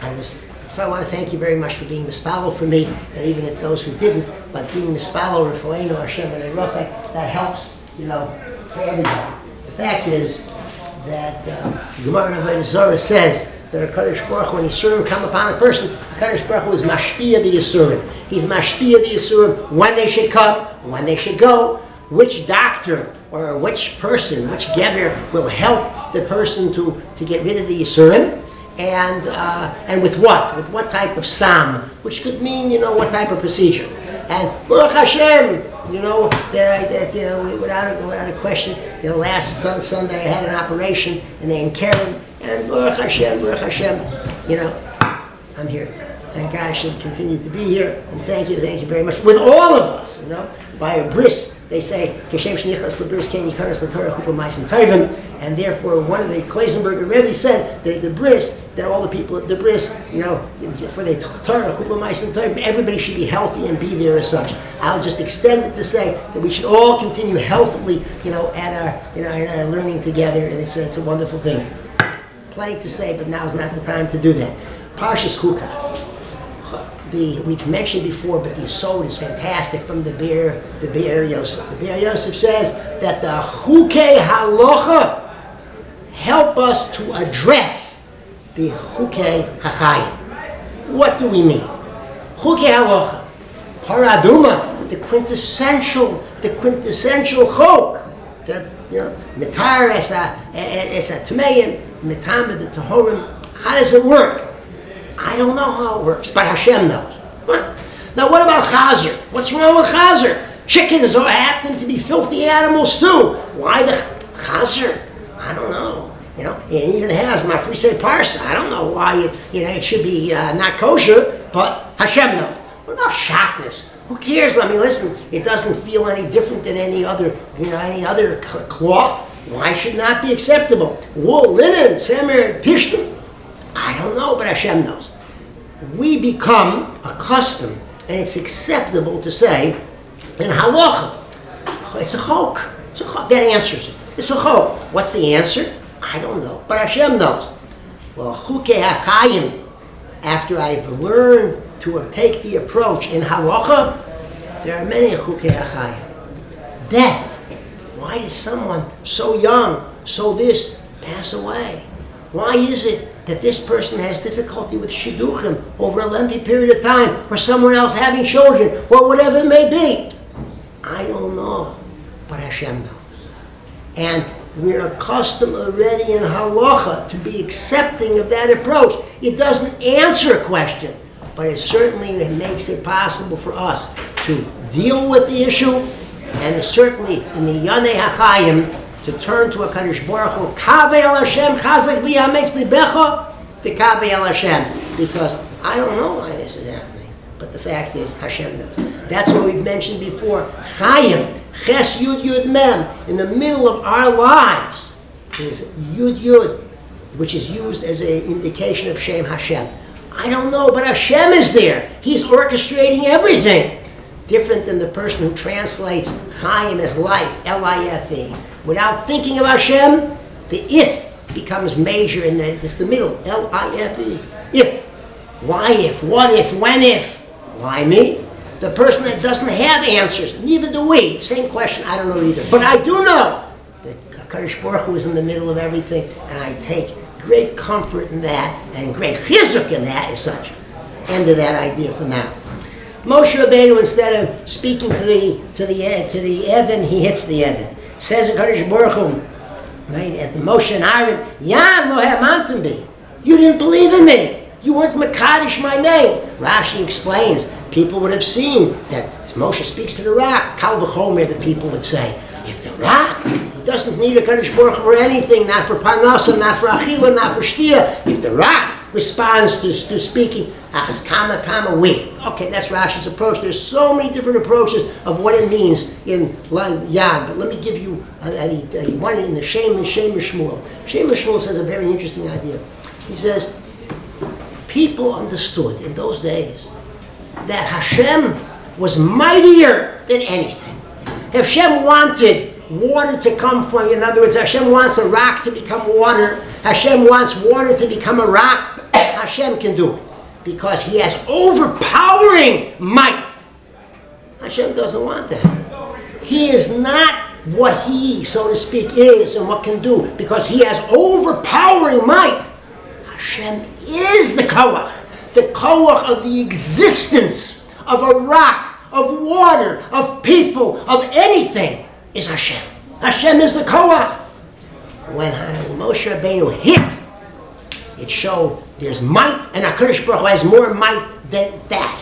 I want to thank you very much for being mispalel for me, and even if those who didn't, but being mispalel refoeinu Hashem and Erochek, that helps, for everybody. The fact is that Gemara in Avodah Zarah says that a Kadosh Baruch Hu, when Yisurim come upon a person, Kadosh Baruch Hu is mashpia the Yisurim. He's mashpia the Yisurim when they should come, when they should go, which doctor or which person, which gever will help the person to get rid of the Yisurim. And with what? With what type of sam? Which could mean, what type of procedure. And Baruch Hashem, without a question, last Sunday I had an operation in Karen, and Baruch Hashem, I'm here. Thank God I should continue to be here, and thank you very much. With all of us, by a bris, they say, Keshem shnichas lebris ken yikanas l'torah chuppah ma'asim tovim, and therefore one of the Klausenberger Rebbe said that the bris, that all the people at the bris, for the Torah chuppah ma'asim tovim, everybody should be healthy and be there as such. I'll just extend it to say that we should all continue healthily, at our learning together, and it's a wonderful thing. Plenty to say, but now's not the time to do that. Parshas Chukas. We've mentioned before, but the Yisod is fantastic from the Be'er Yosef. The Be'er Yosef says that the Chukei Halacha help us to address the Chukei HaChayim. What do we mean? Chukei Halacha, Paraduma, the quintessential chok, the Mitar Esa Tmeim, Mitamid the Tahorim. How does it work? I don't know how it works, but Hashem knows. What? Now, what about chazer? What's wrong with chazer? Chickens happen to be filthy animals too. Why the chazer? I don't know. It even has mafrisei parsa. I don't know why it should be not kosher, but Hashem knows. What about shaknis? Who cares? I mean, listen, it doesn't feel any different than any other cloth. Why should not be acceptable? Wool, linen, semer, pishtim. I don't know, but Hashem knows. We become accustomed, and it's acceptable to say, in halacha, it's a chok. That answers it. It's a chok. What's the answer? I don't know, but Hashem knows. Well, chukei hachayim, after I've learned to take the approach in halacha, there are many chukei hachayim. Death. Why is someone so young, so this, pass away? Why is it that this person has difficulty with shidduchim over a lengthy period of time, or someone else having children, or whatever it may be? I don't know, but Hashem knows. And we're accustomed already in halacha to be accepting of that approach. It doesn't answer a question, but it certainly makes it possible for us to deal with the issue, and it's certainly in the Yanei HaChayim, to turn to a Kadosh Baruch Hu, Kaveh El Hashem, Chazak V'yametz Libecha, the Kaveh El Hashem, because I don't know why this is happening, but the fact is Hashem knows. That's what we've mentioned before. Chayim, Ches Yud Yud Mem, in the middle of our lives is Yud Yud, which is used as an indication of Shem Hashem. I don't know, but Hashem is there. He's orchestrating everything. Different than the person who translates Chaim as life, L-I-F-E. Without thinking of Hashem, the if becomes major in it's the middle, L-I-F-E. If. Why if? What if? When if? Why me? The person that doesn't have answers, neither do we. Same question, I don't know either. But I do know that Kadosh Baruch Hu is in the middle of everything, and I take great comfort in that, and great chizuk in that as such. End of that idea for now. Moshe Rabbeinu, instead of speaking to the Evan, he hits the Evan. Says the Kadosh Baruch Hu, right, at the Moshe and Aaron, Yan lo hamanתם bi. You didn't believe in me. You weren't Makadosh my name. Rashi explains, people would have seen that Moshe speaks to the rock. Kal v'chomer, the people would say, if the rock, he doesn't need a Kadosh Baruch Hu for anything, not for parnasa, not for achila, not for shtia. If the rock responds to speaking, achas kama we. Okay, that's Rashi's approach. There's so many different approaches of what it means in Yad, but let me give you a one in the Shem Shmuel. Shem Shmuel says a very interesting idea. He says, people understood in those days that Hashem was mightier than anything. If Hashem wanted water to come from, in other words, Hashem wants a rock to become water, Hashem wants water to become a rock, Hashem can do it because He has overpowering might. Hashem doesn't want that. He is not what He, so to speak, is and what can do because He has overpowering might. Hashem is the koach of the existence of a rock, of water, of people, of anything is Hashem. Hashem is the koach. When Moshe Rabbeinu hit, it showed there's might, and HaKadosh Baruch Hu has more might than that.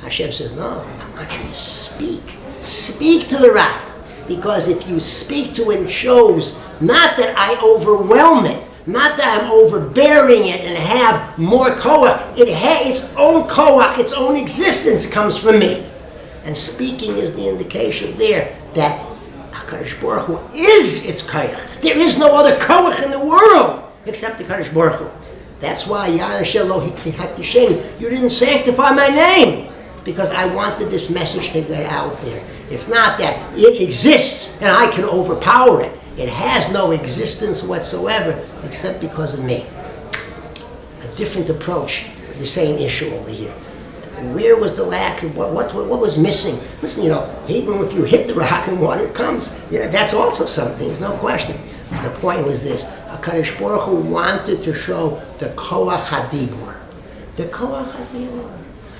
Hashem says, no, I want you to speak. Speak to the rock. Because if you speak to it, it shows not that I overwhelm it, not that I'm overbearing it and have more koach. It has its own koach, its own existence comes from me. And speaking is the indication there that HaKadosh Baruch Hu is its koach. There is no other koach in the world except the HaKadosh Baruch Hu. That's why you didn't sanctify my name, because I wanted this message to get out there. It's not that it exists and I can overpower it. It has no existence whatsoever except because of me. A different approach to the same issue over here. Where was the lack of what was missing? Listen, even if you hit the rock and water comes, that's also something. There's no question. The point was this: HaKadosh Baruch Hu wanted to show the koach hadibur. The koach hadibur.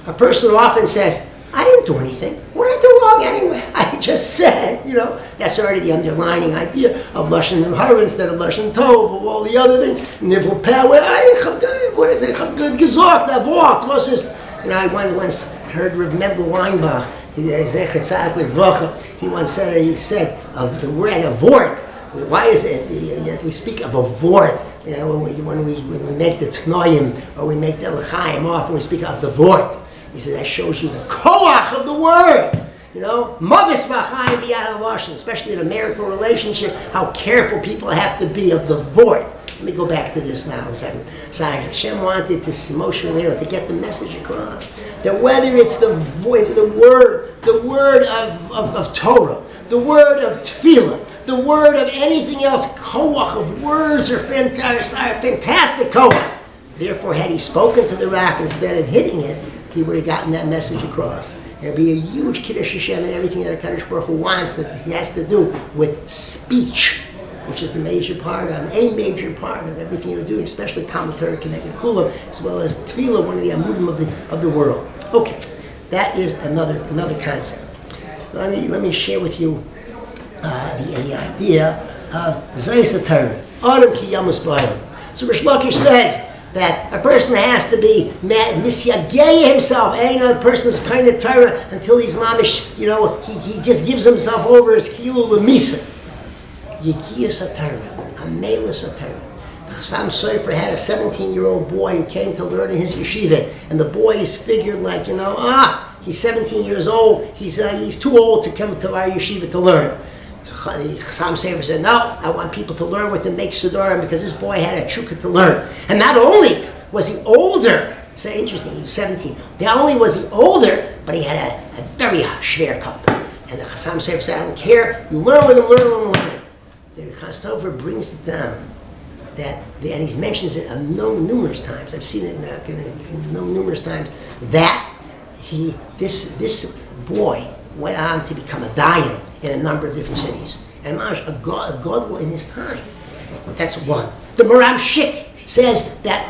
A person who often says, "I didn't do anything. What did I do wrong anyway? I just said." That's already the underlining idea of lashon hara instead of lashon tov, of all the other things. Nivul peh. What is it? Good gesagt. That wort. What is? I once heard Rav Mendel Weinbach, he once said of the word avort. Why is it we speak of avort? When we make the tnoim or we make the l'chaim off, and we speak of the vort. He said that shows you the koach of the word. Mavis v'chaim b'yad ha'lashon, especially in a marital relationship, how careful people have to be of the vort. Let me go back to this now. Hashem wanted to Moshe Rabbeinu to get the message across that whether it's the voice, the word of Torah, the word of tefillah, the word of anything else, koach of words are fantastic koach. Therefore, had he spoken to the rock instead of hitting it, he would have gotten that message across. There'd be a huge Kiddush Hashem and everything that HaKadosh Baruch Hu wants that he has to do with speech, which is a major part of everything you're doing, especially Talmud Torah connected Kulam, as well as Tefillah, one of the amudim of the world. Okay, that is another concept. So let me share with you the idea of Zayis HaTorah, Adam Ki Yamus B'Olam. So Rish Lakish says that a person has to be misyagei himself. Ain't a person is kind of Torah until he's mamish. He just gives himself over as kiyul l'misa. Yikiyas HaTorah, Amelis HaTorah. The Chassam Sofer had a 17-year-old boy who came to learn in his yeshiva, and the boy is figured like, he's 17 years old, he's too old to come to our yeshiva to learn. The Chassam Sofer said, no, I want people to learn with him, make Sidurim, because this boy had a chukah to learn. And not only was he older, so interesting, he was 17, not only was he older, but he had a very shver cup. And the Chassam Sofer said, I don't care, you learn with him, learn. The Chassam Sofer brings it down and he mentions it numerous times. I've seen it numerous times that this boy went on to become a dayan in a number of different cities, and a god in his time. That's one. The Maram Shik says that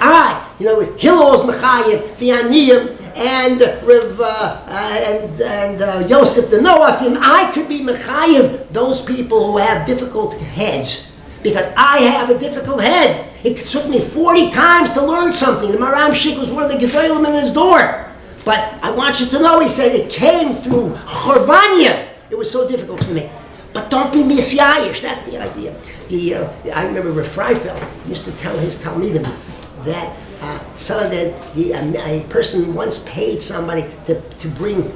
with Hillel's Mechayev, the Aniyim, and Yosef the Noafim, I could be Mechayev those people who have difficult heads, because I have a difficult head. It took me 40 times to learn something. The Maram Shik was one of the Gedolim in his door. But I want you to know, he said, it came through Chorvanya. It was so difficult for me. But don't be misyayish. That's the idea. I remember Rav Freifeld used to tell his Talmidim that a person once paid somebody to bring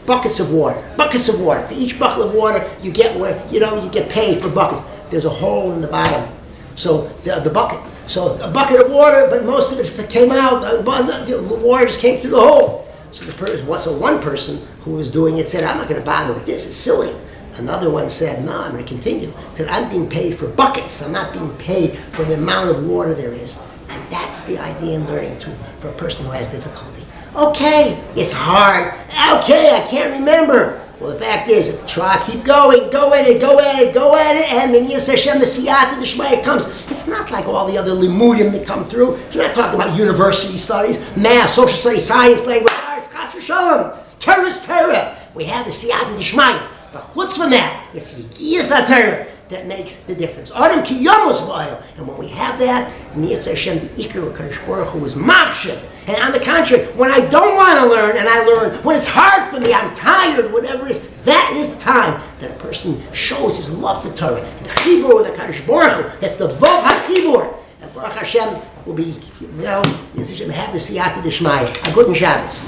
buckets of water. For each bucket of water, you get paid for buckets. There's a hole in the bottom. So the bucket. So a bucket of water, but most of it came out. The water just came through the hole. So one person who was doing it said, I'm not going to bother with this. It's silly. Another one said, no, I'm going to continue because I'm being paid for buckets. I'm not being paid for the amount of water there is. And That's the idea in learning too, for a person who has difficulty. Okay, it's hard. Okay, I can't remember. Well, the fact is, if you try, keep going, go at it, and then Yis Hashem, the Siyata D'Shmaya comes. It's not like all the other limudim that come through. So we're not talking about university studies, math, social studies, science, language, arts, Chas v'Shalom. Torah is Torah. We have the Siyata D'Shmaya. But what's from that? It's Yis HaTorah that makes the difference. Adam ki yamos b'ayil. And when we have that, Yis Hashem, the Iker of Kadosh Baruch Hu is machshav. And on the contrary, when I don't want to learn and I learn, when it's hard for me, I'm tired, whatever it is, that is the time that a person shows his love for Torah. The chibur with the Kadosh Baruch Hu, that's the Vov HaChibur. And Baruch Hashem will be, Yis Hashem have the Siyata D'Shmaya. A good Shabbos.